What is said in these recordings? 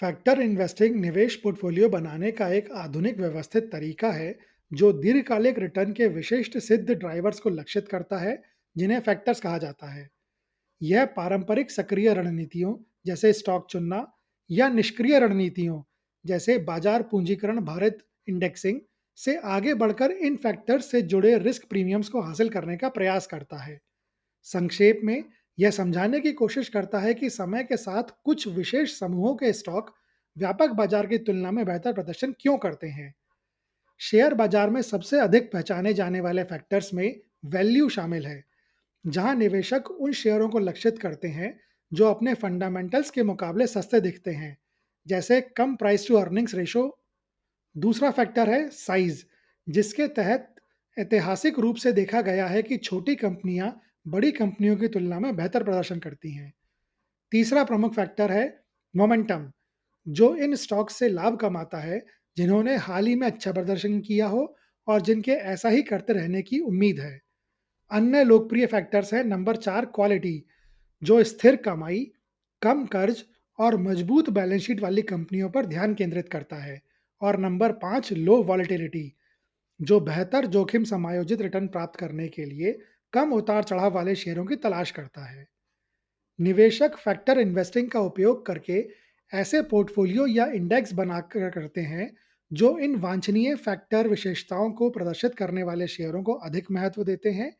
Factor investing निवेश portfolio बनाने का एक आधुनिक व्यवस्थित तरीका है जो दीर्घकालिक रिटर्न के विशिष्ट सिद्ध ड्राइवर्स को लक्षित करता है, जिन्हें फैक्टर्स कहा जाता है। यह पारंपरिक सक्रिय रणनीतियों जैसे स्टॉक चुनना या निष्क्रिय रणनीतियों जैसे बाजार पूंजीकरण भारित इंडेक्सिंग से आगे बढ़कर इन फैक्टर्स से जुड़े रिस्क प्रीमियम्स को हासिल करने का प्रयास करता है। संक्षेप में, यह समझाने की कोशिश करता है कि समय के साथ कुछ विशेष समूहों के स्टॉक व्यापक बाजार की तुलना में बेहतर प्रदर्शन क्यों करते हैं। शेयर बाजार में सबसे अधिक पहचाने जाने वाले फैक्टर्स में वैल्यू शामिल है, जहां निवेशक उन शेयरों को लक्षित करते हैं जो अपने फंडामेंटल्स के मुकाबले सस्ते दिखते हैं, जैसे कम प्राइस टू अर्निंग्स रेशो। दूसरा फैक्टर है साइज, जिसके तहत ऐतिहासिक रूप से देखा गया है कि छोटी कंपनियां बड़ी कंपनियों की तुलना में बेहतर प्रदर्शन करती हैं। तीसरा प्रमुख फैक्टर है मोमेंटम, जो इन स्टॉक्स से लाभ कमाता है जिन्होंने हाल ही में अच्छा प्रदर्शन किया हो और जिनके ऐसा ही करते रहने की उम्मीद है। अन्य लोकप्रिय फैक्टर्स हैं नंबर 4 क्वालिटी, जो स्थिर कमाई, कम कर्ज और मजबूत बैलेंस शीट वाली कंपनियों पर ध्यान केंद्रित करता है। और नंबर 5 लो वॉलेटिलिटी, जो बेहतर जोखिम समायोजित रिटर्न प्राप्त करने के लिए कम उतार चढ़ाव वाले शेयरों की तलाश करता है। निवेशक फैक्टर इन्वेस्टिंग का उपयोग करके ऐसे पोर्टफोलियो या इंडेक्स बनाकर करते हैं जो इन वांछनीय फैक्टर विशेषताओं को प्रदर्शित करने वाले शेयरों को अधिक महत्व देते हैं,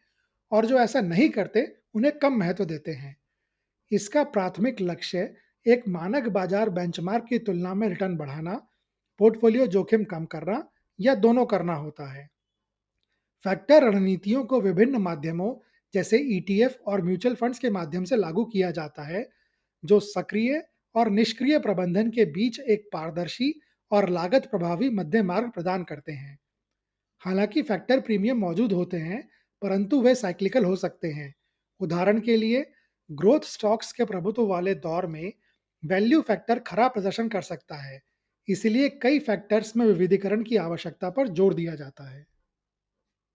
और जो ऐसा नहीं करते उन्हें कम महत्व देते हैं। इसका प्राथमिक लक्ष्य एक मानक बाजार बेंचमार्क की तुलना में रिटर्न बढ़ाना, पोर्टफोलियो जोखिम कम करना या दोनों करना होता है। फैक्टर रणनीतियों को विभिन्न माध्यमों जैसे ईटीएफ और म्यूचुअल फंड्स के माध्यम से लागू किया जाता है, जो सक्रिय और निष्क्रिय प्रबंधन के बीच एक पारदर्शी और लागत प्रभावी मध्य मार्ग प्रदान करते हैं। हालांकि फैक्टर प्रीमियम मौजूद होते हैं, परंतु वे साइक्लिकल हो सकते हैं। उदाहरण के लिए, ग्रोथ स्टॉक्स के प्रभुत्व वाले दौर में वैल्यू फैक्टर खराब प्रदर्शन कर सकता है। इसलिए कई फैक्टर्स में विविधीकरण की आवश्यकता पर जोर दिया जाता है।